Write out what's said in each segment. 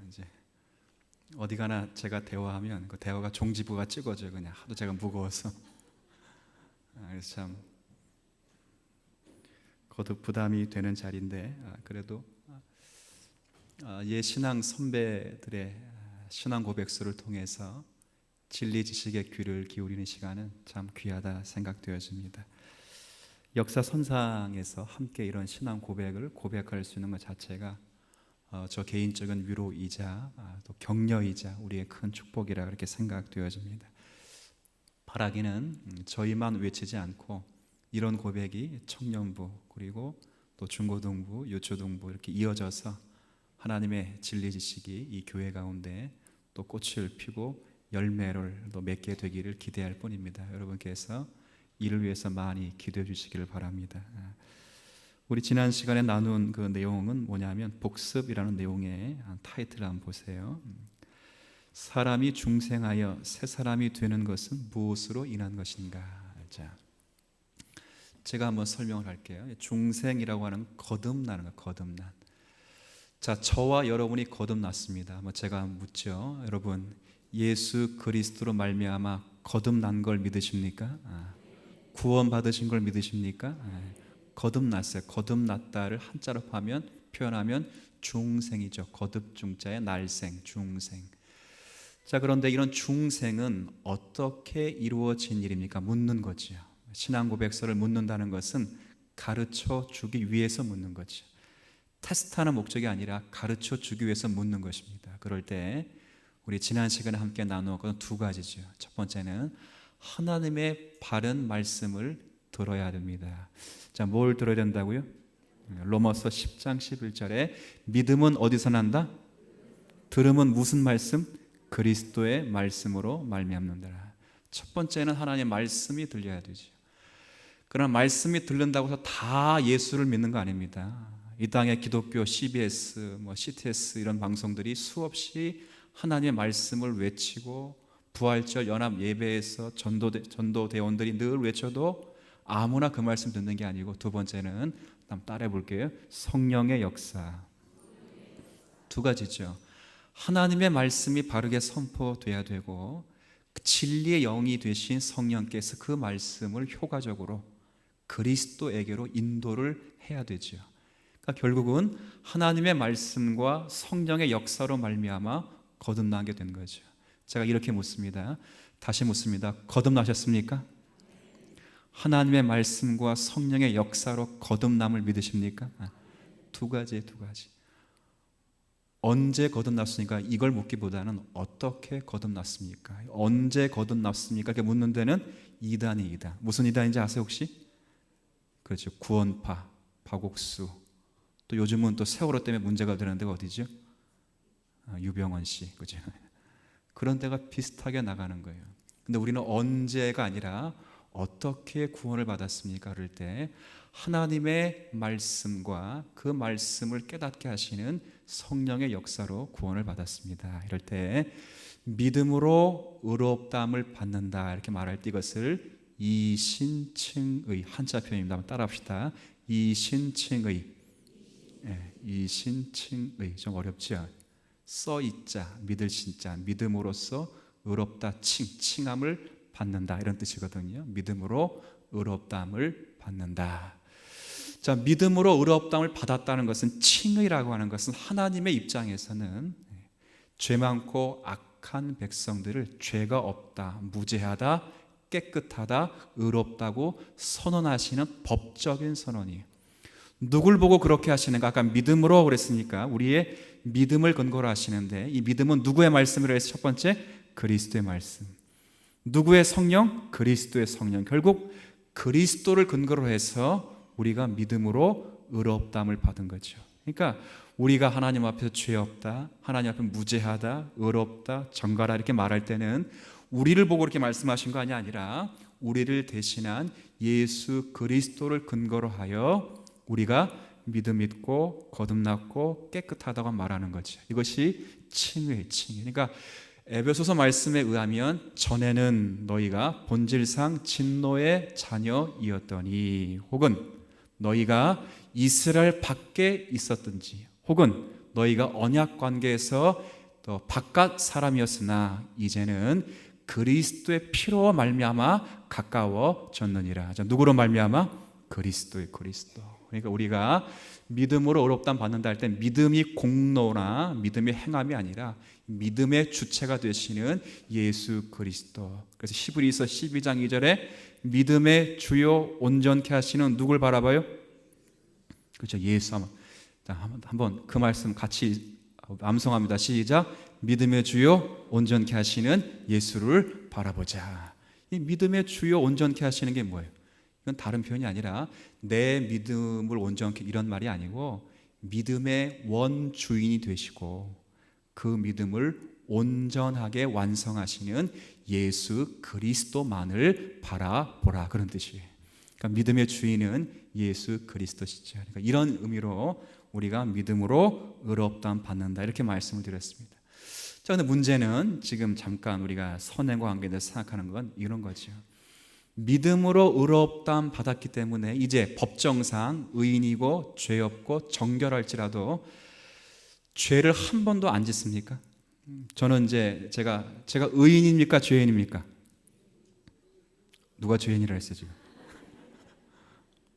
이제 어디 가나 제가 대화하면 그 대화가 종지부가 찍어져요. 그냥 하도 제가 무거워서. 그래서 참 거듭 부담이 되는 자리인데, 그래도 신앙 선배들의 신앙 고백서를 통해서 진리 지식의 귀를 기울이는 시간은 참 귀하다 생각되어집니다. 역사 선상에서 함께 이런 신앙 고백을 고백할 수 있는 것 자체가 저 개인적인 위로이자 또 격려이자 우리의 큰 축복이라 그렇게 생각되어집니다. 바라기는 저희만 외치지 않고 이런 고백이 청년부 그리고 또 중고등부, 유초등부 이렇게 이어져서 하나님의 진리 지식이 이 교회 가운데 또 꽃을 피고 열매를 또 맺게 되기를 기대할 뿐입니다. 여러분께서 이를 위해서 많이 기도해 주시기를 바랍니다. 우리 지난 시간에 나눈 그 내용은 뭐냐면 복습이라는 내용의 타이틀을 한번 보세요. 사람이 중생하여 새 사람이 되는 것은 무엇으로 인한 것인가? 자, 제가 한번 설명을 할게요. 중생이라고 하는 거듭나는 거, 거듭난. 자, 저와 여러분이 거듭났습니다. 제가 묻죠. 여러분, 예수 그리스도로 말미암아 거듭난 걸 믿으십니까? 구원 받으신 걸 믿으십니까? 거듭났어요. 거듭났다를 한자로 표현하면 중생이죠. 거듭중자의 날생, 중생. 자, 그런데 이런 중생은 어떻게 이루어진 일입니까? 묻는 거죠. 신앙 고백서를 묻는다는 것은 가르쳐 주기 위해서 묻는 거죠. 테스트하는 목적이 아니라 가르쳐 주기 위해서 묻는 것입니다. 그럴 때 우리 지난 시간에 함께 나누었던 두 가지죠. 첫 번째는 하나님의 바른 말씀을 들어야 됩니다. 자, 뭘 들어야 된다고요? 로마서 10장 11절에 믿음은 어디서 난다? 들음은 무슨 말씀? 그리스도의 말씀으로 말미암는다. 첫 번째는 하나님의 말씀이 들려야 되죠. 그러나 말씀이 들른다고 해서 다 예수를 믿는 거 아닙니다. 이 땅의 기독교 CBS, CTS 이런 방송들이 수없이 하나님의 말씀을 외치고 부활절 연합 예배에서 전도대원들이 늘 외쳐도 아무나 그 말씀 듣는 게 아니고, 두 번째는 한번 따라해 볼게요. 성령의 역사. 두 가지죠. 하나님의 말씀이 바르게 선포돼야 되고 진리의 영이 되신 성령께서 그 말씀을 효과적으로 그리스도에게로 인도를 해야 되죠. 그러니까 결국은 하나님의 말씀과 성령의 역사로 말미암아 거듭나게 된 거죠. 제가 이렇게 묻습니다. 다시 묻습니다. 거듭나셨습니까? 하나님의 말씀과 성령의 역사로 거듭남을 믿으십니까? 두 가지. 언제 거듭났습니까? 이걸 묻기보다는 어떻게 거듭났습니까? 언제 거듭났습니까? 이렇게 묻는 데는 이단이. 무슨 이단인지 아세요 혹시? 그렇죠. 구원파, 박옥수. 또 요즘은 또 세월호 때문에 문제가 되는 데가 어디죠? 유병원 씨, 그죠? 그런 데가 비슷하게 나가는 거예요. 근데 우리는 언제가 아니라 어떻게 구원을 받았습니까? 그럴 때 하나님의 말씀과 그 말씀을 깨닫게 하시는 성령의 역사로 구원을 받았습니다. 이럴 때 믿음으로 의롭다함을 받는다 이렇게 말할 때 이것을 이신칭의, 한자 표현입니다. 한번 따라합시다. 이신칭의. 이신칭의. 좀 어렵죠? 써있자, 믿을 신자, 믿음으로써 의롭다, 칭함을 받는다 이런 뜻이거든요. 믿음으로 의롭다함을 받는다. 자, 믿음으로 의롭다함을 받았다는 것은, 칭의라고 하는 것은 하나님의 입장에서는 죄 많고 악한 백성들을 죄가 없다, 무죄하다, 깨끗하다, 의롭다고 선언하시는 법적인 선언이에요. 누굴 보고 그렇게 하시는가? 아까 믿음으로 그랬으니까 우리의 믿음을 근거로 하시는데, 이 믿음은 누구의 말씀으로 해서 첫 번째 그리스도의 말씀. 누구의 성령? 그리스도의 성령. 결국 그리스도를 근거로 해서 우리가 믿음으로 의롭다함을 받은 거죠. 그러니까 우리가 하나님 앞에서 죄 없다, 하나님 앞에 무죄하다, 의롭다, 정갈하다 이렇게 말할 때는 우리를 보고 이렇게 말씀하신 거 아니라 우리를 대신한 예수 그리스도를 근거로 하여 우리가 믿음 있고 거듭났고 깨끗하다고 말하는 거죠. 이것이 칭의. 그러니까 에베소서 말씀에 의하면 전에는 너희가 본질상 진노의 자녀이었더니, 혹은 너희가 이스라엘 밖에 있었든지, 혹은 너희가 언약 관계에서 또 바깥 사람이었으나 이제는 그리스도의 피로 말미암아 가까워졌느니라. 누구로 말미암아? 그리스도의 그리스도. 그러니까 우리가 믿음으로 의롭다함 받는다 할 때 믿음이 공로나 믿음의 행함이 아니라 믿음의 주체가 되시는 예수 그리스도. 그래서 히브리서 12장 2절에 믿음의 주요 온전케 하시는 누굴 바라봐요? 그렇죠. 예수. 한번 그 말씀 같이 암송합니다. 시작. 믿음의 주요 온전케 하시는 예수를 바라보자. 이 믿음의 주요 온전케 하시는 게 뭐예요? 이건 다른 표현이 아니라 내 믿음을 온전케 이런 말이 아니고 믿음의 원주인이 되시고 그 믿음을 온전하게 완성하시는 예수 그리스도만을 바라보라, 그런 뜻이에요. 그러니까 믿음의 주인은 예수 그리스도시죠. 그러니까 이런 의미로 우리가 믿음으로 의롭다함 받는다, 이렇게 말씀을 드렸습니다. 자, 근데 문제는 지금 잠깐 우리가 선행과 관계에 대해서 생각하는 건 이런 거죠. 믿음으로 의롭다함 받았기 때문에 이제 법정상 의인이고 죄 없고 정결할지라도 죄를 한 번도 안 짓습니까? 저는 이제 제가 의인입니까 죄인입니까? 누가 죄인이라 했어요 지금?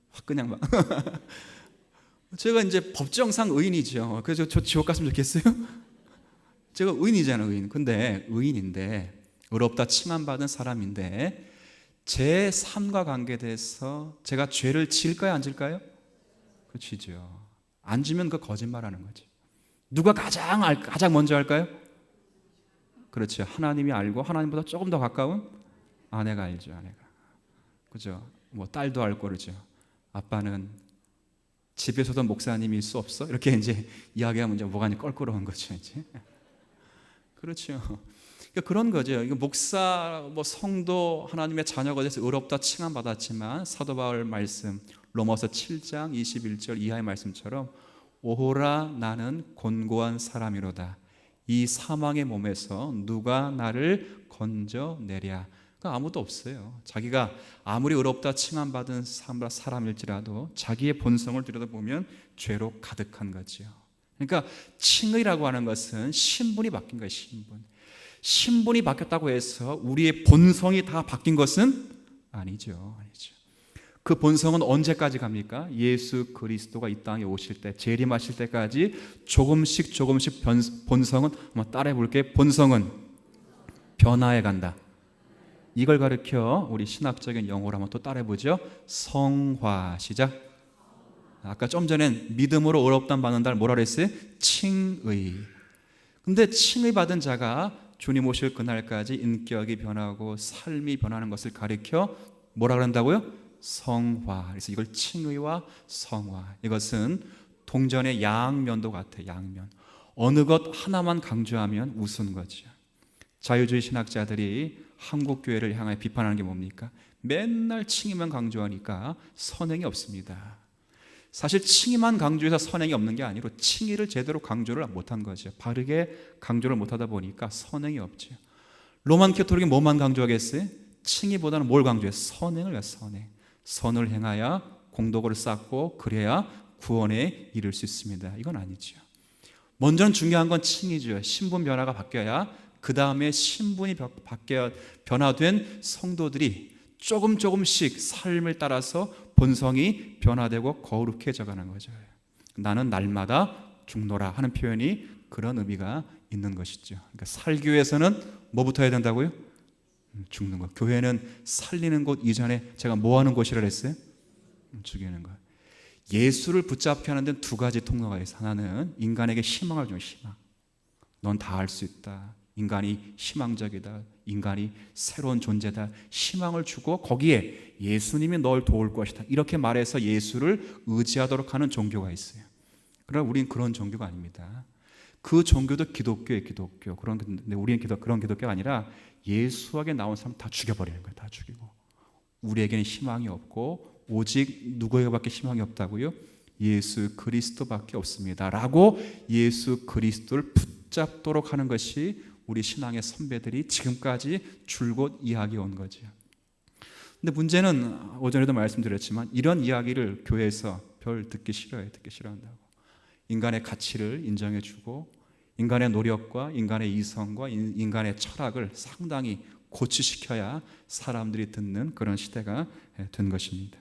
확 그냥 막 제가 이제 법정상 의인이죠. 그래서 저 지옥 갔으면 좋겠어요? 제가 의인이잖아요, 의인. 근데 의인인데 의롭다 칭함받은 사람인데 제 삶과 관계돼서 제가 죄를 지을까요, 안 지을까요? 그렇죠. 안 지면 그 거짓말하는 거죠. 누가 가장 먼저 할까요? 그렇죠. 하나님이 알고 하나님보다 조금 더 가까운 아내가 알죠, 아내가. 그죠? 뭐 딸도 알고 그러죠. 아빠는 집에서도 목사님일 수 없어? 이렇게 이제 이야기하면 이제 뭐가 껄끄러운 거죠, 이제. 그렇죠. 그러니까 그런 거죠. 목사, 성도, 하나님의 자녀가 돼서 의롭다 칭함받았지만 사도 바울 말씀 로마서 7장 21절 이하의 말씀처럼 오호라 나는 곤고한 사람이로다. 이 사망의 몸에서 누가 나를 건져내랴. 그러니까 아무도 없어요. 자기가 아무리 의롭다 칭함받은 사람일지라도 자기의 본성을 들여다보면 죄로 가득한 거죠. 그러니까 칭의라고 하는 것은 신분이 바뀐 거예요. 신분이 바뀌었다고 해서 우리의 본성이 다 바뀐 것은 아니죠. 그 본성은 언제까지 갑니까? 예수 그리스도가 이 땅에 오실 때, 재림하실 때까지 조금씩 본성은, 한번 따라해 볼게요. 본성은 변화해 간다. 이걸 가르쳐 우리 신학적인 용어로 한번 또 따라해 보죠. 성화. 시작. 아까 좀 전엔 믿음으로 의롭다함 받는다를 뭐라 그랬어요? 칭의. 근데 칭의 받은 자가 주님 오실 그날까지 인격이 변하고 삶이 변하는 것을 가리켜 뭐라 그런다고요? 성화. 그래서 이걸 칭의와 성화. 이것은 동전의 양면도 같아요. 양면. 어느 것 하나만 강조하면 우스운 거죠. 자유주의 신학자들이 한국 교회를 향하여 비판하는 게 뭡니까? 맨날 칭의만 강조하니까 선행이 없습니다. 사실 칭의만 강조해서 선행이 없는 게 아니라 칭의를 제대로 강조를 못한 거죠. 바르게 강조를 못하다 보니까 선행이 없죠. 로만 캐토릭이 뭐만 강조하겠어요? 칭의보다는 뭘 강조해요? 선행을 위해 선행. 선을 행하여 공덕을 쌓고 그래야 구원에 이를 수 있습니다. 이건 아니죠. 먼저는 중요한 건 칭의죠. 신분 변화가 바뀌어야 그 다음에 신분이 변화된 성도들이 조금씩 삶을 따라서 본성이 변화되고 거룩해져 가는 거죠. 나는 날마다 죽노라 하는 표현이 그런 의미가 있는 것이죠. 그러니까 살기 위해서는 뭐부터 해야 된다고요? 죽는 것. 교회는 살리는 것 이전에 제가 뭐 하는 곳이라 했어요? 죽이는 것. 예수를 붙잡게 하는 데는 두 가지 통로가 있어요. 하나는 인간에게 희망을 주는 희망. 넌 다 할 수 있다. 인간이 희망적이다. 인간이 새로운 존재다. 희망을 주고 거기에 예수님이 널 도울 것이다. 이렇게 말해서 예수를 의지하도록 하는 종교가 있어요. 그러나 우리는 그런 종교가 아닙니다. 그 종교도 기독교예요. 기독교. 근데 우리는 그런 기독교가 아니라 예수에게 나온 사람 다 죽여버리는 거예요. 다 죽이고. 우리에게는 희망이 없고 오직 누구에게밖에 희망이 없다고요? 예수 그리스도밖에 없습니다. 라고 예수 그리스도를 붙잡도록 하는 것이 우리 신앙의 선배들이 지금까지 줄곧 이야기해 온 거죠. 근데 문제는 오전에도 말씀드렸지만 이런 이야기를 교회에서 별 듣기 싫어해요. 듣기 싫어한다고. 인간의 가치를 인정해주고 인간의 노력과 인간의 이성과 인간의 철학을 상당히 고취시켜야 사람들이 듣는 그런 시대가 된 것입니다.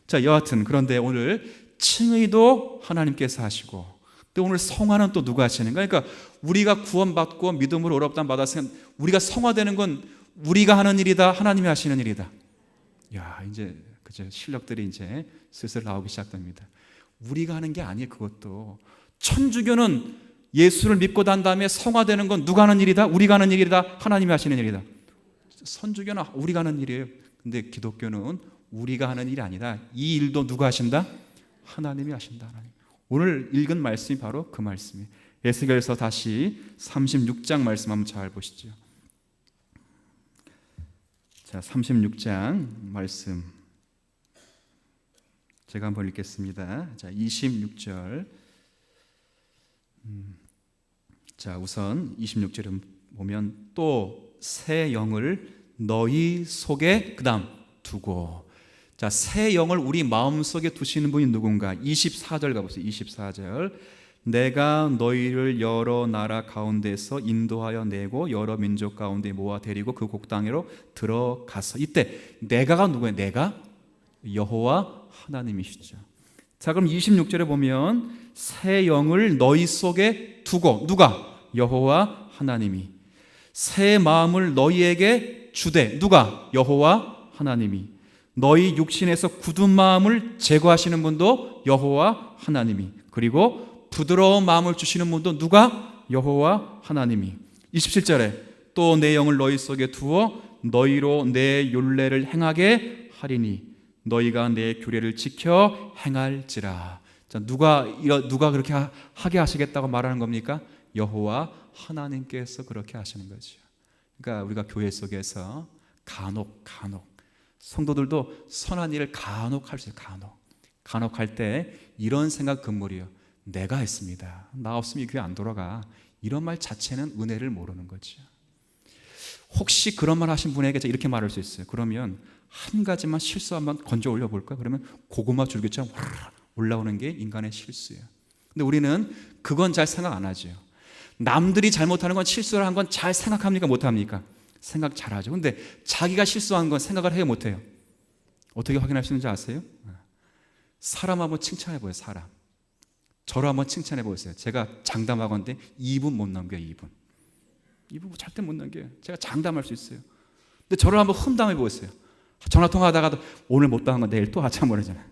자, 여하튼 그런데 오늘 칭의도 하나님께서 하시고 또 오늘 성화는 또 누가 하시는가? 그러니까 우리가 구원받고 믿음으로 의롭다함 받았으면 우리가 성화되는 건 우리가 하는 일이다, 하나님이 하시는 일이다. 야, 이제 그죠? 실력들이 이제 슬슬 나오기 시작됩니다. 우리가 하는 게 아니에요. 그것도 천주교는 예수를 믿고 난 다음에 성화되는 건 누가 하는 일이다? 우리가 하는 일이다, 하나님이 하시는 일이다. 선주교는 우리가 하는 일이에요. 근데 기독교는 우리가 하는 일이 아니다. 이 일도 누가 하신다? 하나님이 하신다. 하나님. 오늘 읽은 말씀이 바로 그 말씀이에요. 에스겔서 다시 36장 말씀 한번 잘 보시죠. 자, 36장 말씀 제가 한번 읽겠습니다. 자, 26절. 자, 우선 26절에 보면 또 새 영을 너희 속에 그다음 두고. 자, 새 영을 우리 마음속에 두시는 분이 누군가? 24절 가보세요. 24절. 내가 너희를 여러 나라 가운데서 인도하여 내고 여러 민족 가운데 모아 데리고 그 곡당으로 들어가서. 이때 내가가 누구예요? 내가 여호와 하나님이시죠. 자, 그럼 26절에 보면 새 영을 너희 속에 두고. 누가? 여호와 하나님이. 새 마음을 너희에게 주되. 누가? 여호와 하나님이. 너희 육신에서 굳은 마음을 제거하시는 분도 여호와 하나님이. 그리고 부드러운 마음을 주시는 분도 누가? 여호와 하나님이. 27절에 또 내 영을 너희 속에 두어 너희로 내 율례를 행하게 하리니 너희가 내 규례를 지켜 행할지라. 자, 누가 그렇게 하게 하시겠다고 말하는 겁니까? 여호와 하나님께서 그렇게 하시는 거죠. 그러니까 우리가 교회 속에서 간혹 성도들도 선한 일을 간혹 할 수 있어요. 간혹 할 때 이런 생각 금물이요. 내가 했습니다. 나 없으면 이 교회 안 돌아가. 이런 말 자체는 은혜를 모르는 거죠. 혹시 그런 말 하신 분에게 이렇게 말할 수 있어요. 그러면 한 가지만 실수 한번 건져 올려볼까? 그러면 고구마 줄기처럼 올라오는 게 인간의 실수예요. 근데 우리는 그건 잘 생각 안 하죠. 남들이 잘못하는 건 실수를 한 건 잘 생각합니까? 못합니까? 생각 잘하죠. 근데 자기가 실수한 건 생각을 해요? 못해요? 어떻게 확인할 수 있는지 아세요? 사람 한번 칭찬해 보세요. 사람. 저를 한번 칭찬해 보세요. 제가 장담하건대 2분 못 넘겨요. 2분 절대 못 넘겨요. 제가 장담할 수 있어요. 근데 저를 한번 험담해 보세요. 전화통화하다가도 오늘 못당한 건 내일 또 하자 모르잖아요.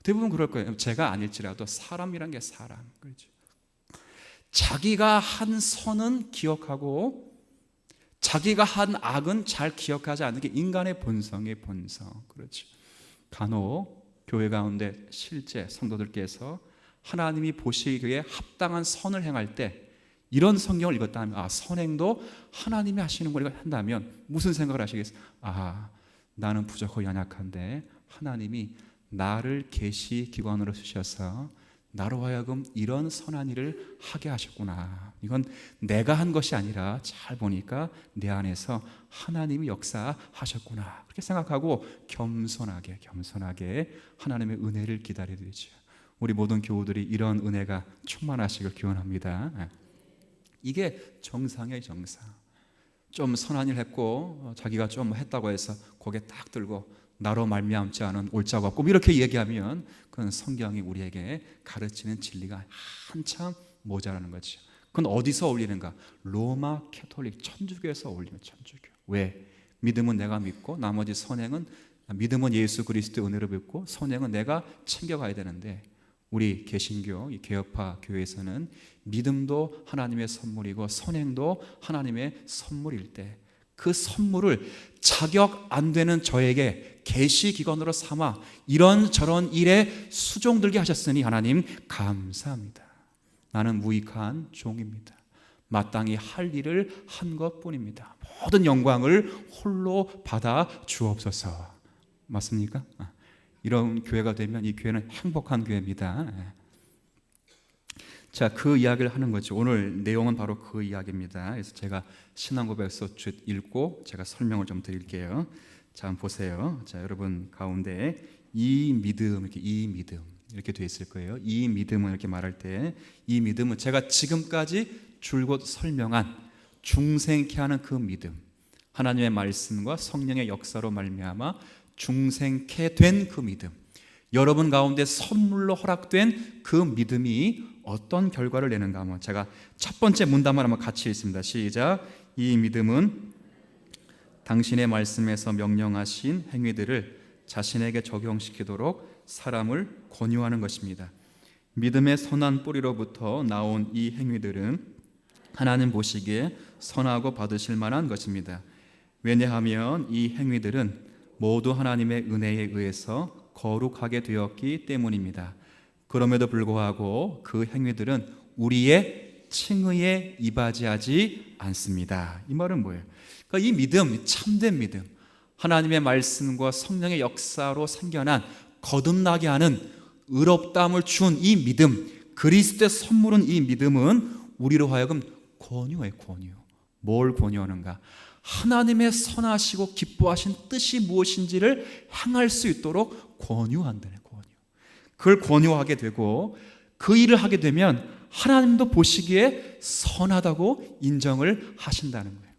대부분 그럴 거예요. 제가 아닐지라도 사람이란 게 사람. 그렇죠. 자기가 한 선은 기억하고 자기가 한 악은 잘 기억하지 않는 게 인간의 본성의 본성. 그렇죠. 간혹 교회 가운데 실제 성도들께서 하나님이 보시기에 합당한 선을 행할 때 이런 성경을 읽었다 하면 선행도 하나님이 하시는 걸 한다면 무슨 생각을 하시겠어요? 나는 부족하고 연약한데 하나님이 나를 계시기관으로 쓰셔서 나로 하여금 이런 선한 일을 하게 하셨구나. 이건 내가 한 것이 아니라 잘 보니까 내 안에서 하나님이 역사하셨구나. 그렇게 생각하고 겸손하게 하나님의 은혜를 기다려야 되죠. 우리 모든 교우들이 이런 은혜가 충만하시길 기원합니다. 이게 정상이에요. 정상. 좀 선한 일 했고 자기가 좀 했다고 해서 고개 딱 들고 나로 말미암지 않은 옳자가 없고 이렇게 얘기하면 그건 성경이 우리에게 가르치는 진리가 한참 모자라는 거죠. 그건 어디서 어울리는가? 로마 캐톨릭 천주교에서 어울리면 천주교. 왜? 믿음은 내가 믿고 나머지 선행은 믿음은 예수 그리스도의 은혜로 믿고 선행은 내가 챙겨가야 되는데 우리 개신교 이 개혁파 교회에서는 믿음도 하나님의 선물이고 선행도 하나님의 선물일 때 그 선물을 자격 안 되는 저에게 계시기관으로 삼아 이런저런 일에 수종들게 하셨으니 하나님 감사합니다. 나는 무익한 종입니다. 마땅히 할 일을 한 것뿐입니다. 모든 영광을 홀로 받아 주옵소서. 맞습니까? 이런 교회가 되면 이 교회는 행복한 교회입니다. 자, 그 이야기를 하는 거죠. 오늘 내용은 바로 그 이야기입니다. 그래서 제가 신앙고백서 읽고 제가 설명을 좀 드릴게요. 자, 한번 보세요. 자, 여러분 가운데 이 믿음, 이렇게 되어 있을 거예요. 이 믿음은 이렇게 말할 때 이 믿음은 제가 지금까지 줄곧 설명한 중생케 하는 그 믿음, 하나님의 말씀과 성령의 역사로 말미암아 중생케 된 그 믿음, 여러분 가운데 선물로 허락된 그 믿음이 어떤 결과를 내는가 하면 제가 첫 번째 문단을 한번 같이 읽습니다. 시작. 이 믿음은 당신의 말씀에서 명령하신 행위들을 자신에게 적용시키도록 사람을 권유하는 것입니다. 믿음의 선한 뿌리로부터 나온 이 행위들은 하나님 보시기에 선하고 받으실 만한 것입니다. 왜냐하면 이 행위들은 모두 하나님의 은혜에 의해서 거룩하게 되었기 때문입니다. 그럼에도 불구하고 그 행위들은 우리의 칭의에 이바지하지 않습니다. 이 말은 뭐예요? 그러니까 이 믿음, 참된 믿음, 하나님의 말씀과 성령의 역사로 생겨난 거듭나게 하는 의롭다함을 준 이 믿음, 그리스도의 선물은 이 믿음은 우리로 하여금 권유해, 권유. 뭘 권유하는가? 하나님의 선하시고 기뻐하신 뜻이 무엇인지를 행할 수 있도록 권유한다네, 권유. 그걸 권유하게 되고 그 일을 하게 되면 하나님도 보시기에 선하다고 인정을 하신다는 거예요.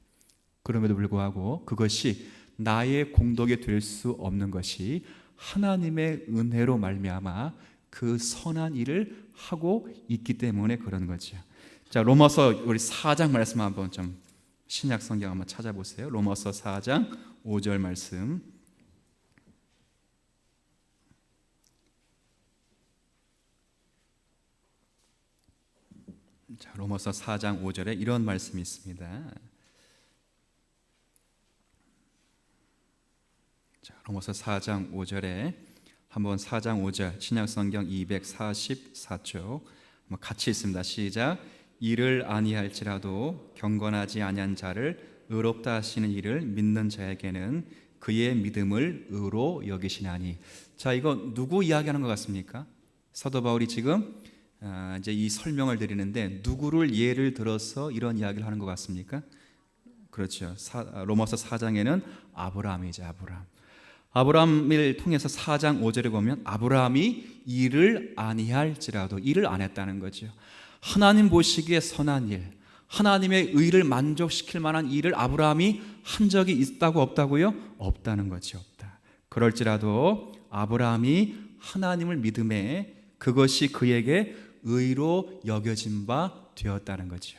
그럼에도 불구하고 그것이 나의 공덕이 될 수 없는 것이 하나님의 은혜로 말미암아 그 선한 일을 하고 있기 때문에 그런 거죠. 자, 로마서 우리 4장 말씀 한번 좀 신약 성경 한번 찾아보세요. 로마서 4장 5절 말씀. 자, 로마서 4장 5절에 이런 말씀이 있습니다. 자, 로마서 4장 5절에 한번 4장 5절 신약 성경 244쪽 한번 같이 읽습니다. 시작. 이를 아니할지라도 경건하지 아니한 자를 의롭다 하시는 이를 믿는 자에게는 그의 믿음을 의로 여기시나니. 자, 이거 누구 이야기하는 것 같습니까? 사도 바울이 지금 이제 이 설명을 드리는데 누구를 예를 들어서 이런 이야기를 하는 것 같습니까? 그렇죠. 로마서 4장에는 아브라함이죠. 아브라함을 통해서 4장 5절에 보면 아브라함이 일을 아니할지라도, 일을 안 했다는 거죠. 하나님 보시기에 선한 일, 하나님의 의를 만족시킬 만한 일을 아브라함이 한 적이 있다고 없다고요? 없다는 거죠. 없다. 그럴지라도 아브라함이 하나님을 믿음에 그것이 그에게 의로 여겨진 바 되었다는 거죠.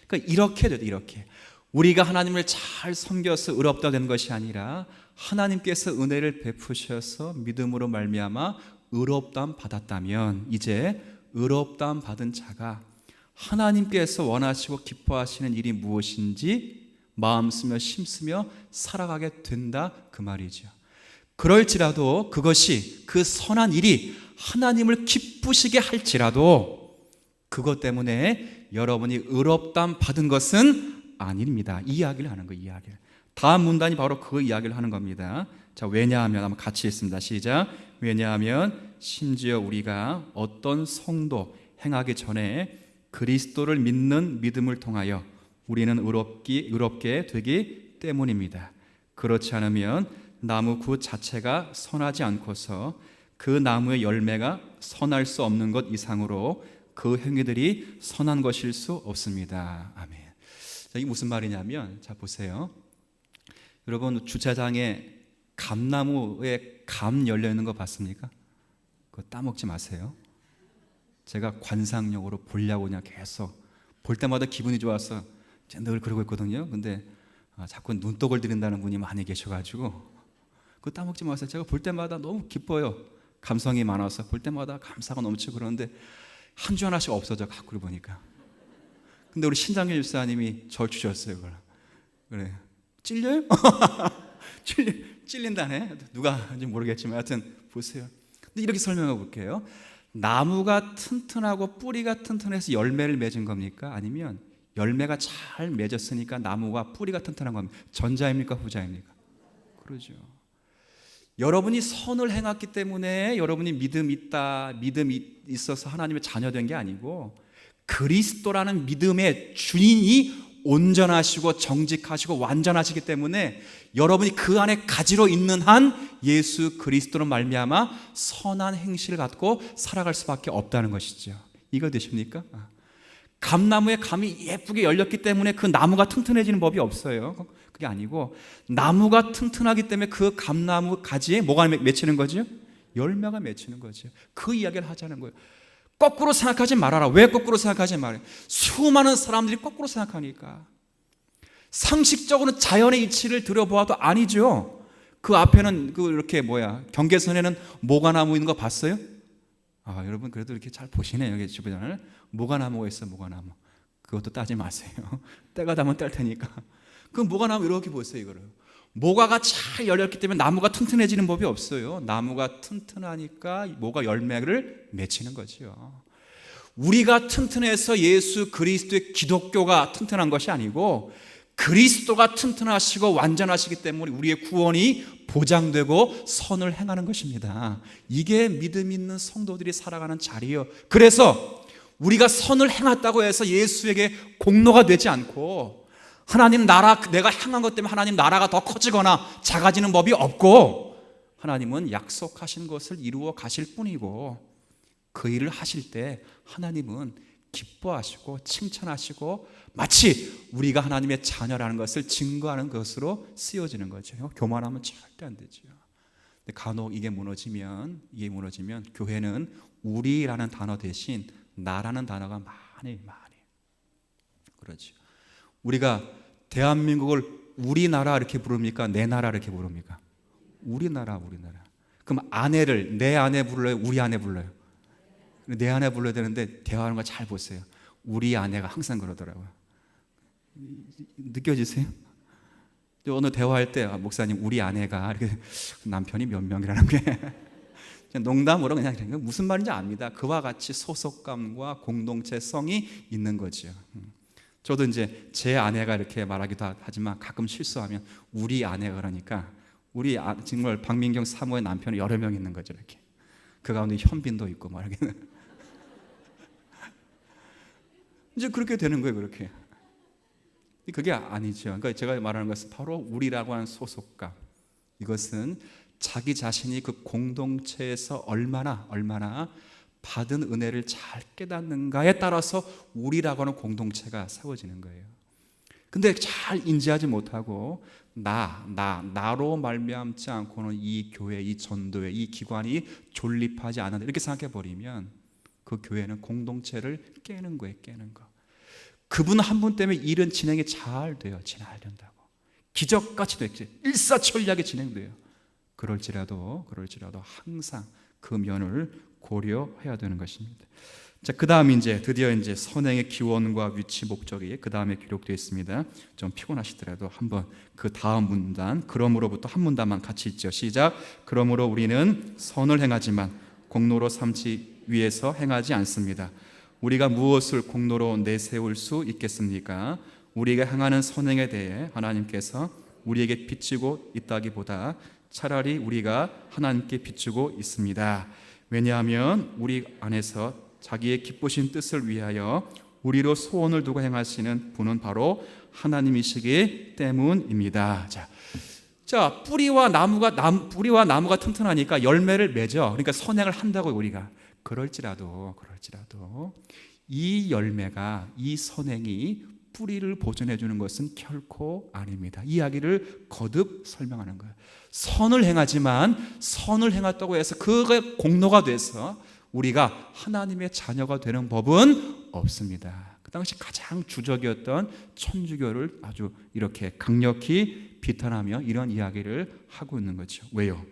그러니까 이렇게 돼도, 이렇게 우리가 하나님을 잘 섬겨서 의롭다 된 것이 아니라 하나님께서 은혜를 베푸셔서 믿음으로 말미암아 의롭다함 받았다면 이제 의롭다함 받은 자가 하나님께서 원하시고 기뻐하시는 일이 무엇인지 마음 쓰며 심쓰며 살아가게 된다, 그 말이죠. 그럴지라도 그것이, 그 선한 일이 하나님을 기쁘시게 할지라도 그것 때문에 여러분이 의롭다함 받은 것은 아닙니다. 이 이야기를 하는 거예요. 이야기를. 다음 문단이 바로 그 이야기를 하는 겁니다. 자, 왜냐하면 한번 같이 읽습니다. 시작. 왜냐하면 심지어 우리가 어떤 성도 행하기 전에 그리스도를 믿는 믿음을 통하여 우리는 의롭게 되기 때문입니다. 그렇지 않으면 나무 그 자체가 선하지 않고서 그 나무의 열매가 선할 수 없는 것 이상으로 그 행위들이 선한 것일 수 없습니다. 아멘. 자, 이게 무슨 말이냐면, 자 보세요. 여러분 주차장에 감나무에 감 열려 있는 거 봤습니까? 그거 따먹지 마세요. 제가 관상용으로 보려고 그냥 계속 볼 때마다 기분이 좋아서 늘 그러고 있거든요. 근데 자꾸 눈독을 들인다는 분이 많이 계셔가지고 그거 따먹지 마세요. 제가 볼 때마다 너무 기뻐요. 감성이 많아서 볼 때마다 감사가 넘치고 그러는데 한 주 하나씩 없어져, 가꾸를 보니까. 근데 우리 신장길 집사님이 절 주셨어요. 그걸. 그래. 찔려요? 찔린다네. 누가인지 모르겠지만 하여튼 보세요. 근데 이렇게 설명해 볼게요. 나무가 튼튼하고 뿌리가 튼튼해서 열매를 맺은 겁니까? 아니면 열매가 잘 맺었으니까 나무가 뿌리가 튼튼한 겁니까? 전자입니까? 후자입니까? 그러죠. 여러분이 선을 행했기 때문에 여러분이 믿음이 있어서 하나님의 자녀된 게 아니고 그리스도라는 믿음의 주인이 온전하시고 정직하시고 완전하시기 때문에 여러분이 그 안에 가지로 있는 한 예수 그리스도로 말미암아 선한 행실을 갖고 살아갈 수밖에 없다는 것이죠. 이거 되십니까? 감나무에 감이 예쁘게 열렸기 때문에 그 나무가 튼튼해지는 법이 없어요. 그게 아니고 나무가 튼튼하기 때문에 그 감나무 가지에 뭐가 맺히는 거죠? 열매가 맺히는 거죠. 그 이야기를 하자는 거예요. 거꾸로 생각하지 말아라. 왜 거꾸로 생각하지 말아요? 수많은 사람들이 거꾸로 생각하니까. 상식적으로는 자연의 이치를 들여보아도 아니죠. 그 앞에는 이렇게 경계선에는 모가나무 있는 거 봤어요? 여러분 그래도 이렇게 잘 보시네요. 여기 주변을. 모가나무가 있어, 모가나무. 그것도 따지 마세요. 때가 되면 뗄 테니까. 그 모가나무 이렇게 보세요, 이거를. 모가가 잘 열렸기 때문에 나무가 튼튼해지는 법이 없어요. 나무가 튼튼하니까 모가 열매를 맺히는 거죠. 우리가 튼튼해서 예수 그리스도의 기독교가 튼튼한 것이 아니고 그리스도가 튼튼하시고 완전하시기 때문에 우리의 구원이 보장되고 선을 행하는 것입니다. 이게 믿음 있는 성도들이 살아가는 자리예요. 그래서 우리가 선을 행했다고 해서 예수에게 공로가 되지 않고 하나님 나라, 내가 행한 것 때문에 하나님 나라가 더 커지거나 작아지는 법이 없고 하나님은 약속하신 것을 이루어 가실 뿐이고 그 일을 하실 때 하나님은 기뻐하시고 칭찬하시고 마치 우리가 하나님의 자녀라는 것을 증거하는 것으로 쓰여지는 거죠. 교만하면 절대 안 되죠. 근데 간혹 이게 무너지면 교회는 우리라는 단어 대신 나라는 단어가 많이 그렇죠. 우리가 대한민국을 우리나라 이렇게 부릅니까? 내 나라 이렇게 부릅니까? 우리나라. 그럼 아내를 내 아내 불러요? 우리 아내 불러요? 내 아내 불러야 되는데 대화하는 거 잘 보세요. 우리 아내가 항상 그러더라고요. 느껴지세요? 오늘 대화할 때 목사님 우리 아내가 이렇게 남편이 몇 명이라는 게 농담으로 그냥 무슨 말인지 압니다. 그와 같이 소속감과 공동체성이 있는 거죠. 저도 이제 제 아내가 이렇게 말하기도 하지만 가끔 실수하면 우리 아내가 그러니까 정말 박민경 사모의 남편이 여러 명 있는 거죠. 이렇게 그 가운데 현빈도 있고 이렇게 이제 그렇게 되는 거예요. 그렇게 그게 아니죠. 그러니까 제가 말하는 것은 바로 우리라고 하는 소속감. 이것은 자기 자신이 그 공동체에서 얼마나 받은 은혜를 잘 깨닫는가에 따라서 우리라고 하는 공동체가 세워지는 거예요. 근데 잘 인지하지 못하고 나로 말미암지 않고는 이 교회, 이 전도회, 이 기관이 존립하지 않는다 이렇게 생각해 버리면 그 교회는 공동체를 깨는 거예요. 깨는 거. 그분 한 분 때문에 일은 진행이 잘 된다고. 기적같이 됐지. 일사천리하게 진행돼요. 그럴지라도 항상 그 면을 고려해야 되는 것입니다. 자, 그다음 드디어 선행의 기원과 위치, 목적이 그 다음에 기록되어 있습니다. 좀 피곤하시더라도 한번 그 다음 문단, 그러므로부터 한 문단만 같이 읽죠. 시작. 그러므로 우리는 선을 행하지만 공로로 삼지 위해서 행하지 않습니다. 우리가 무엇을 공로로 내세울 수 있겠습니까? 우리가 행하는 선행에 대해 하나님께서 우리에게 비추고 있다기보다 차라리 우리가 하나님께 비추고 있습니다. 왜냐하면 우리 안에서 자기의 기쁘신 뜻을 위하여 우리로 소원을 두고 행하시는 분은 바로 하나님이시기 때문입니다. 자, 뿌리와 나무가 튼튼하니까 열매를 맺어. 그러니까 선행을 한다고 우리가. 그럴지라도 이 열매가, 이 선행이 뿌리를 보존해 주는 것은 결코 아닙니다. 이 이야기를 거듭 설명하는 거예요. 선을 행하지만 선을 행했다고 해서 그게 공로가 돼서 우리가 하나님의 자녀가 되는 법은 없습니다. 그 당시 가장 주적이었던 천주교를 아주 이렇게 강력히 비탄하며 이런 이야기를 하고 있는 거죠. 왜요?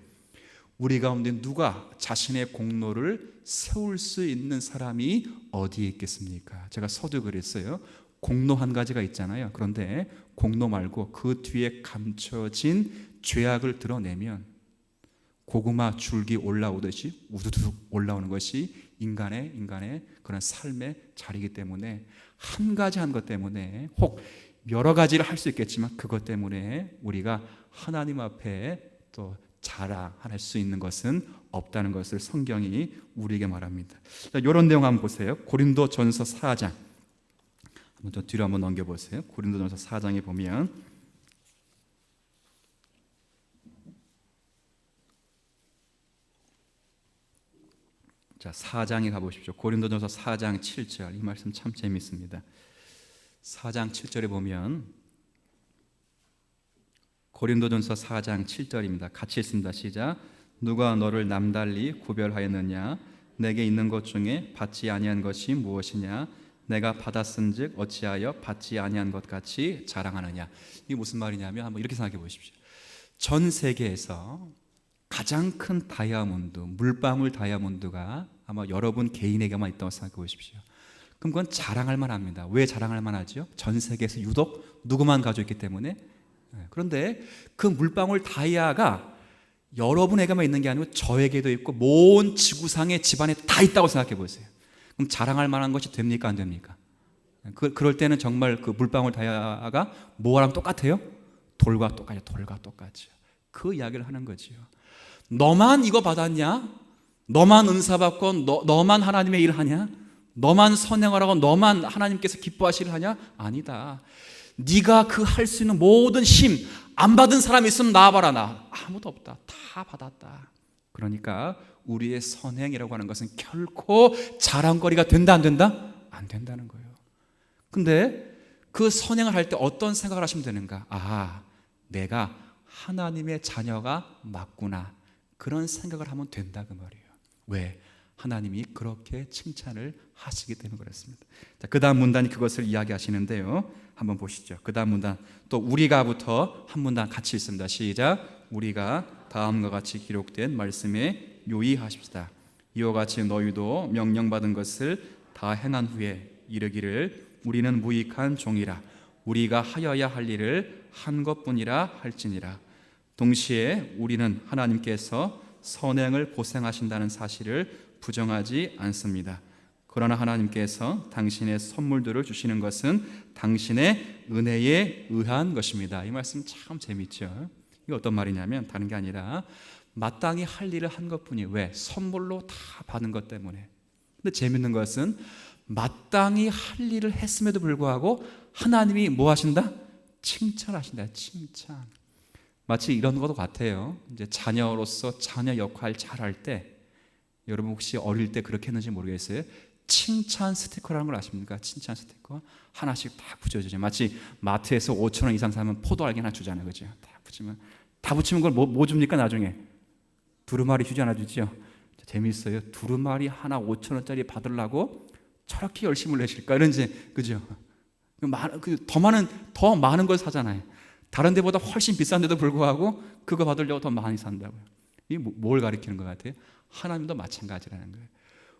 우리 가운데 누가 자신의 공로를 세울 수 있는 사람이 어디에 있겠습니까? 제가 서두 그랬어요. 공로 한 가지가 있잖아요. 그런데 공로 말고 그 뒤에 감춰진 죄악을 드러내면 고구마 줄기 올라오듯이 우두둑 올라오는 것이 인간의 그런 삶의 자리이기 때문에 한 것 때문에 혹 여러 가지를 할 수 있겠지만 그것 때문에 우리가 하나님 앞에 또 자랑할 수 있는 것은 없다는 것을 성경이 우리에게 말합니다. 자, 이런 내용 한번 보세요. 고린도전서 4장 먼저 뒤로 한번 넘겨보세요. 고린도전서 4장에 보면 자 4장에 가보십시오. 고린도전서 4장 7절, 이 말씀 참 재미있습니다. 4장 7절에 보면, 고린도전서 4장 7절입니다. 같이 읽습니다. 시작. 누가 너를 남달리 구별하였느냐? 내게 있는 것 중에 받지 아니한 것이 무엇이냐? 내가 받았은즉 어찌하여 받지 아니한 것 같이 자랑하느냐? 이게 무슨 말이냐면 한번 이렇게 생각해 보십시오. 전 세계에서 가장 큰 다이아몬드, 물방울 다이아몬드가 아마 여러분 개인에게만 있다고 생각해 보십시오. 그럼 그건 자랑할 만합니다. 왜 자랑할 만하죠? 전 세계에서 유독 누구만 가지고 있기 때문에. 그런데 그 물방울 다이아가 여러분에게만 있는 게 아니고 저에게도 있고 모든 지구상의 집안에 다 있다고 생각해 보세요. 그럼 자랑할 만한 것이 됩니까, 안 됩니까? 그럴 때는 정말 그 물방울 다이아가 뭐랑 똑같아요? 돌과 똑같아요. 돌과 똑같죠. 그 이야기를 하는 거지요. 너만 이거 받았냐? 너만 은사 받고 너만 하나님의 일을 하냐? 너만 선행을 하고 너만 하나님께서 기뻐하시를 하냐? 아니다. 네가 그 할 수 있는 모든 힘 안 받은 사람 있으면 나와봐라. 나 아무도 없다. 다 받았다. 그러니까 우리의 선행이라고 하는 것은 결코 자랑거리가 된다, 안 된다? 안 된다는 거예요. 근데 그 선행을 할 때 어떤 생각을 하시면 되는가? 아, 내가 하나님의 자녀가 맞구나. 그런 생각을 하면 된다 그 말이에요. 왜? 하나님이 그렇게 칭찬을 하시기 때문에 그렇습니다. 자, 그 다음 문단이 그것을 이야기하시는데요. 한번 보시죠. 그 다음 문단, 또 우리가부터 한 문단 같이 읽습니다. 시작. 우리가 다음과 같이 기록된 말씀에 유의하십시다. 이와 같이 너희도 명령받은 것을 다 행한 후에 이르기를 우리는 무익한 종이라 우리가 하여야 할 일을 한 것뿐이라 할지니라. 동시에 우리는 하나님께서 선행을 보생하신다는 사실을 부정하지 않습니다. 그러나 하나님께서 당신의 선물들을 주시는 것은 당신의 은혜에 의한 것입니다. 이 말씀 참 재밌죠. 이게 어떤 말이냐면 다른 게 아니라 마땅히 할 일을 한 것뿐이, 왜? 선물로 다 받은 것 때문에. 근데 재밌는 것은 마땅히 할 일을 했음에도 불구하고 하나님이 뭐 하신다? 칭찬하신다. 칭찬. 마치 이런 것도 같아요. 이제 자녀로서 자녀 역할 잘할 때, 여러분 혹시 어릴 때 그렇게 했는지 모르겠어요. 칭찬 스티커라는 걸 아십니까? 칭찬 스티커 하나씩 다 붙여주죠. 마치 마트에서 5,000원 이상 사면 포도알기 하나 주잖아요, 그죠? 다 붙이면 그걸 뭐 줍니까 나중에? 두루마리 휴지 하나 주죠. 재밌어요. 두루마리 하나 5,000원짜리 받으려고 저렇게 열심을 내실까? 이런지, 그죠? 더 많은 걸 사잖아요. 다른 데보다 훨씬 비싼데도 불구하고 그거 받으려고 더 많이 산다고요. 이게 뭘 가리키는 것 같아요? 하나님도 마찬가지라는 거예요.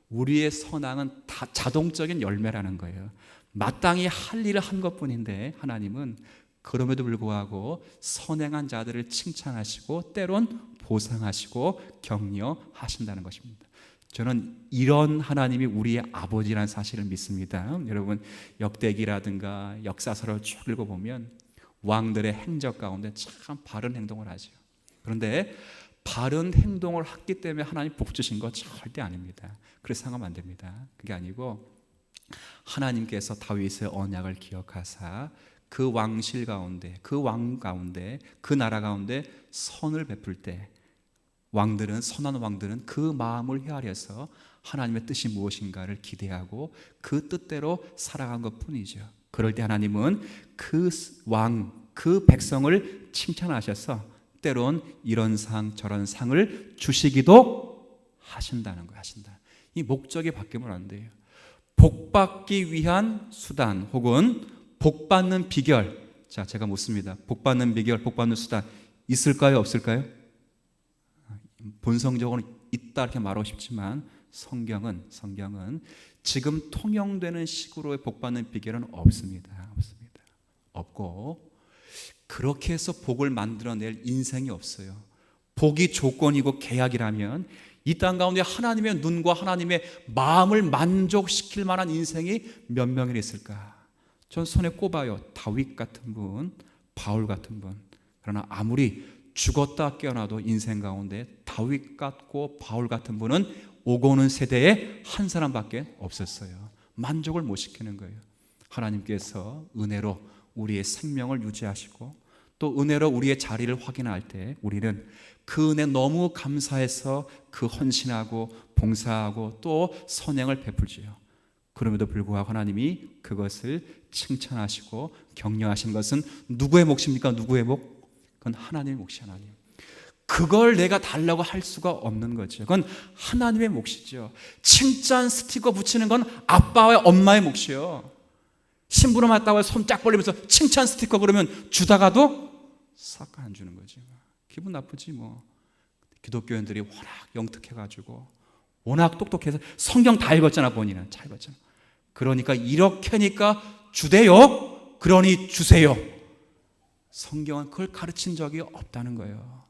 우리의 선행은 다 자동적인 열매라는 거예요. 마땅히 할 일을 한 것뿐인데 하나님은 그럼에도 불구하고 선행한 자들을 칭찬하시고 때론 보상하시고 격려하신다는 것입니다. 저는 이런 하나님이 우리의 아버지라는 사실을 믿습니다. 여러분 역대기라든가 역사서를 쭉 읽어보면 왕들의 행적 가운데 참 바른 행동을 하죠. 그런데 바른 행동을 했기 때문에 하나님 복 주신 거 절대 아닙니다. 그래서 생각하면 안 됩니다. 그게 아니고 하나님께서 다윗의 언약을 기억하사 그 왕실 가운데, 그 왕 가운데, 그 나라 가운데 선을 베풀 때 선한 왕들은 그 마음을 헤아려서 하나님의 뜻이 무엇인가를 기대하고 그 뜻대로 살아간 것뿐이죠. 그럴 때 하나님은 그 백성을 칭찬하셔서 때론 이런 상 저런 상을 주시기도 하신다는 거예요. 하신다. 이 목적이 바뀌면 안 돼요. 복받기 위한 수단 혹은 복받는 비결. 자, 제가 묻습니다. 복받는 비결, 복받는 수단 있을까요? 없을까요? 본성적으로는 있다 이렇게 말하고 싶지만 성경은 지금 통용되는 식으로의 복받는 비결은 없습니다. 없고 그렇게 해서 복을 만들어낼 인생이 없어요. 복이 조건이고 계약이라면 이 땅 가운데 하나님의 눈과 하나님의 마음을 만족시킬 만한 인생이 몇 명이나 있을까? 전 손에 꼽아요. 다윗 같은 분, 바울 같은 분. 그러나 아무리 죽었다 깨어나도 인생 가운데 다윗 같고 바울 같은 분은 오고 오는 세대에 한 사람밖에 없었어요. 만족을 못 시키는 거예요. 하나님께서 은혜로 우리의 생명을 유지하시고 또 은혜로 우리의 자리를 확인할 때 우리는 그 은혜 너무 감사해서 그 헌신하고 봉사하고 또 선행을 베풀지요. 그럼에도 불구하고 하나님이 그것을 칭찬하시고 격려하신 것은 누구의 몫입니까? 누구의 몫? 그건 하나님의 몫이 하나님. 그걸 내가 달라고 할 수가 없는 거죠. 그건 하나님의 몫이죠. 칭찬 스티커 붙이는 건 아빠와 엄마의 몫이요. 심부름 왔다고 손 쫙 벌리면서 칭찬 스티커 그러면 주다가도 싹 안 주는 거지. 기분 나쁘지 뭐. 기독교인들이 워낙 영특해가지고 워낙 똑똑해서 성경 다 읽었잖아. 본인은 잘 읽었잖아. 그러니까 이렇게 하니까 주대요. 그러니 주세요. 성경은 그걸 가르친 적이 없다는 거예요.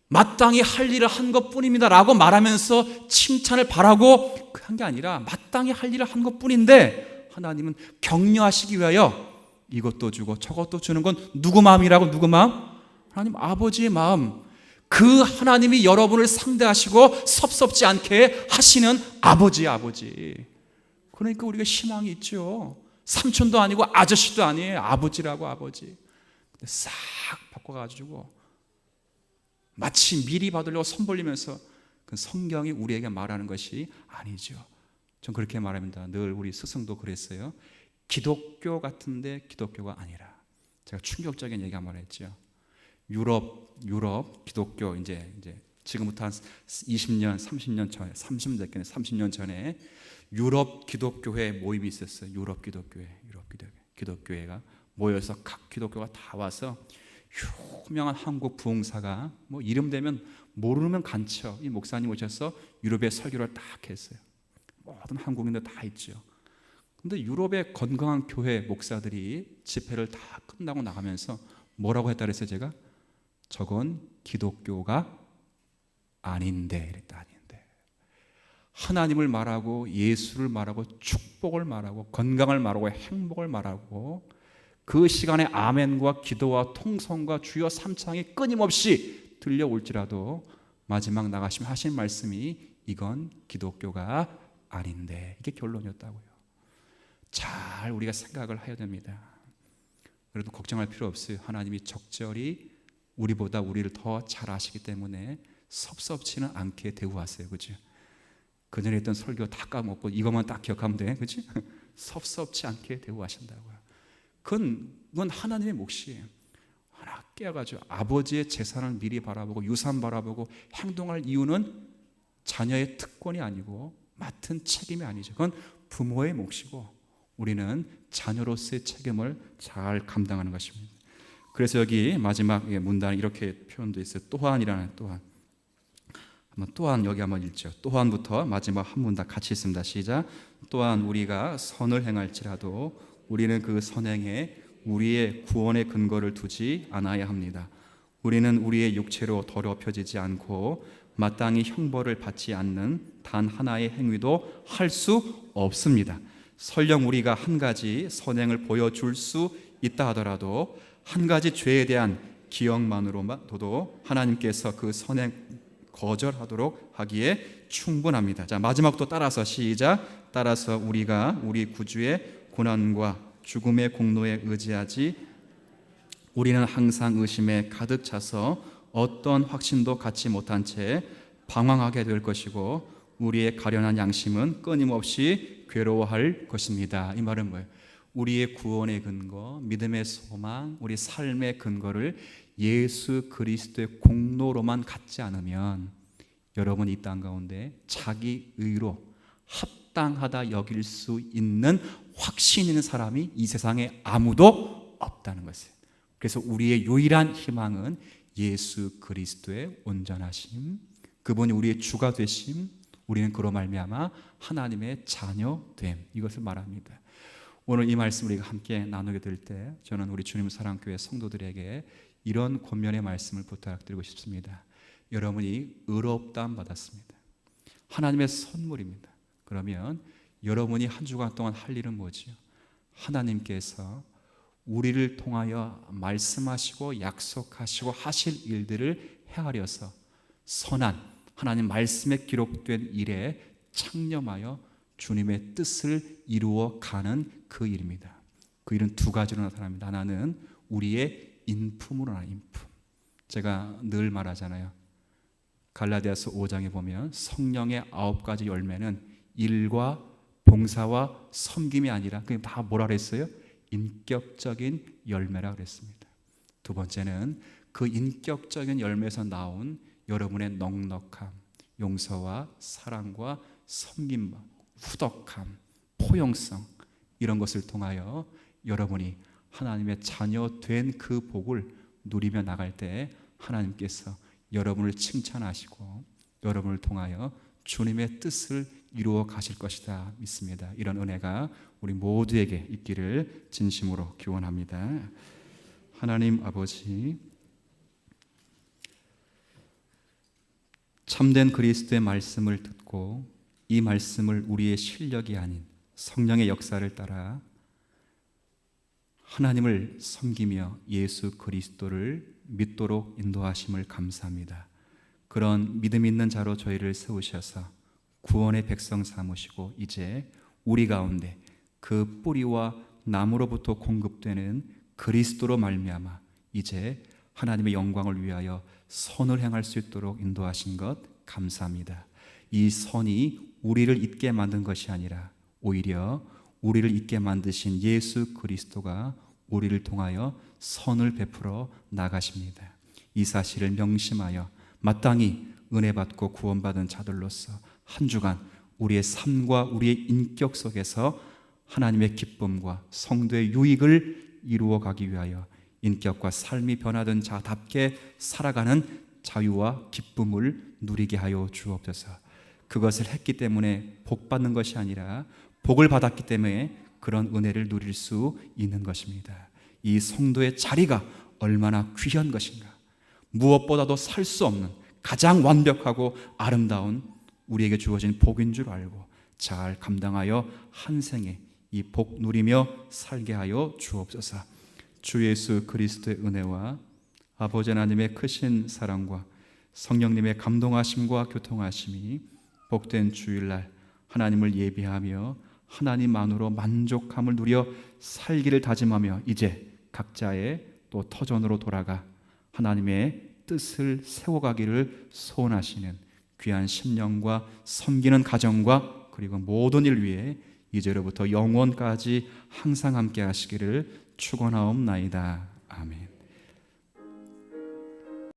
마땅히 할 일을 한 것뿐입니다 라고 말하면서 칭찬을 바라고 한 게 아니라 마땅히 할 일을 한 것뿐인데 하나님은 격려하시기 위하여 이것도 주고 저것도 주는 건 누구 마음이라고? 누구 마음? 하나님 아버지의 마음. 그 하나님이 여러분을 상대하시고 섭섭지 않게 하시는 아버지의 아버지. 그러니까 우리가 희망이 있죠. 삼촌도 아니고 아저씨도 아니에요. 아버지라고 아버지. 근데 싹 바꿔가지고 마치 미리 받으려고 손 벌리면서 그 성경이 우리에게 말하는 것이 아니죠. 전 그렇게 말합니다. 늘 우리 스승도 그랬어요. 기독교 같은데 기독교가 아니라. 제가 충격적인 얘기 한번 했죠. 유럽 기독교 이제 지금부터 한 20년, 30년 전에 30년 전에 유럽 기독교회 모임이 있었어요. 유럽 기독교회가 모여서 각 기독교가 다 와서 유명한 한국 부흥사가 뭐 이름 되면 모르면 간첩 이 목사님 오셔서 유럽의 설교를 딱 했어요. 모든 한국인들 다 있죠. 근데 유럽의 건강한 교회 목사들이 집회를 다 끝나고 나가면서 뭐라고 했다 그랬어요? 제가 저건 기독교가 아닌데 이랬다. 아닌데 하나님을 말하고 예수를 말하고 축복을 말하고 건강을 말하고 행복을 말하고 그 시간에 아멘과 기도와 통성과 주여 삼창이 끊임없이 들려올지라도 마지막 나가시면 하신 말씀이 이건 기독교가 아닌데 이게 결론이었다고요. 잘 우리가 생각을 해야 됩니다. 그래도 걱정할 필요 없어요. 하나님이 적절히 우리보다 우리를 더 잘 아시기 때문에 섭섭지는 않게 대우하세요. 그렇죠? 그전에 했던 설교 다 까먹고 이것만 딱 기억하면 돼. 그렇지? 섭섭지 않게 대우하신다고요. 그건 하나님의 몫이에요. 하나 깨어가지고 아버지의 재산을 미리 바라보고 유산 바라보고 행동할 이유는 자녀의 특권이 아니고 맡은 책임이 아니죠. 그건 부모의 몫이고 우리는 자녀로서의 책임을 잘 감당하는 것입니다. 그래서 여기 마지막 문단에 이렇게 표현되어 있어요. 또한이라는 또한 여기 한번 읽죠. 또한부터 마지막 한 문단 같이 있습니다. 시작. 또한 우리가 선을 행할지라도 우리는 그 선행에 우리의 구원의 근거를 두지 않아야 합니다. 우리는 우리의 육체로 더럽혀지지 않고 마땅히 형벌을 받지 않는 단 하나의 행위도 할 수 없습니다. 설령 우리가 한 가지 선행을 보여줄 수 있다 하더라도 한 가지 죄에 대한 기억만으로도 하나님께서 그 선행 거절하도록 하기에 충분합니다. 자, 마지막 또 따라서 시작. 따라서 우리가 우리 구주의 고난과 죽음의 공로에 의지하지 우리는 항상 의심에 가득 차서 어떤 확신도 갖지 못한 채 방황하게 될 것이고 우리의 가련한 양심은 끊임없이 괴로워할 것입니다. 이 말은 뭐예요? 우리의 구원의 근거, 믿음의 소망, 우리 삶의 근거를 예수 그리스도의 공로로만 갖지 않으면 여러분 이 땅 가운데 자기 의로 합당하다 여길 수 있는 확신 있는 사람이 이 세상에 아무도 없다는 것이에요. 그래서 우리의 유일한 희망은 예수 그리스도의 온전하심, 그분이 우리의 주가 되심, 우리는 그로 말미암아 하나님의 자녀됨, 이것을 말합니다. 오늘 이 말씀 우리가 함께 나누게 될 때 저는 우리 주님 사랑교회 성도들에게 이런 권면의 말씀을 부탁드리고 싶습니다. 여러분이 의롭다함 받았습니다. 하나님의 선물입니다. 그러면 여러분이 한 주간 동안 할 일은 뭐지요? 하나님께서 우리를 통하여 말씀하시고 약속하시고 하실 일들을 헤아려서 선한 하나님 말씀에 기록된 일에 창념하여 주님의 뜻을 이루어 가는 그 일입니다. 그 일은 두 가지로 나타납니다. 하나는 우리의 인품으로 나타나는 인품. 제가 늘 말하잖아요. 갈라디아서 5장에 보면 성령의 9가지 열매는 일과 봉사와 섬김이 아니라 그게 다 뭐라 그랬어요? 인격적인 열매라 그랬습니다. 두 번째는 그 인격적인 열매에서 나온 여러분의 넉넉함, 용서와 사랑과 섬김, 후덕함, 포용성, 이런 것을 통하여 여러분이 하나님의 자녀 된 그 복을 누리며 나갈 때 하나님께서 여러분을 칭찬하시고 여러분을 통하여 주님의 뜻을 이루어 가실 것이다 믿습니다. 이런 은혜가 우리 모두에게 있기를 진심으로 기원합니다. 하나님 아버지, 참된 그리스도의 말씀을 듣고 이 말씀을 우리의 실력이 아닌 성령의 역사를 따라 하나님을 섬기며 예수 그리스도를 믿도록 인도하심을 감사합니다. 그런 믿음 있는 자로 저희를 세우셔서 구원의 백성 삼으시고 이제 우리 가운데 그 뿌리와 나무로부터 공급되는 그리스도로 말미암아 이제 하나님의 영광을 위하여 선을 행할 수 있도록 인도하신 것 감사합니다. 이 선이 우리를 잊게 만든 것이 아니라 오히려 우리를 잊게 만드신 예수 그리스도가 우리를 통하여 선을 베풀어 나가십니다. 이 사실을 명심하여 마땅히 은혜 받고 구원받은 자들로서 한 주간 우리의 삶과 우리의 인격 속에서 하나님의 기쁨과 성도의 유익을 이루어 가기 위하여 인격과 삶이 변화된 자답게 살아가는 자유와 기쁨을 누리게 하여 주옵소서. 그것을 했기 때문에 복 받는 것이 아니라 복을 받았기 때문에 그런 은혜를 누릴 수 있는 것입니다. 이 성도의 자리가 얼마나 귀한 것인가. 무엇보다도 살 수 없는 가장 완벽하고 아름다운 우리에게 주어진 복인 줄 알고 잘 감당하여 한 생에 이 복 누리며 살게 하여 주옵소서. 주 예수 그리스도의 은혜와 아버지 하나님의 크신 사랑과 성령님의 감동하심과 교통하심이 복된 주일날 하나님을 예비하며 하나님만으로 만족함을 누려 살기를 다짐하며 이제 각자의 또 터전으로 돌아가 하나님의 뜻을 세워가기를 소원하시는 귀한 심령과 섬기는 가정과 그리고 모든 일 위에 이제로부터 영원까지 항상 함께 하시기를 축원하옵나이다. 아멘.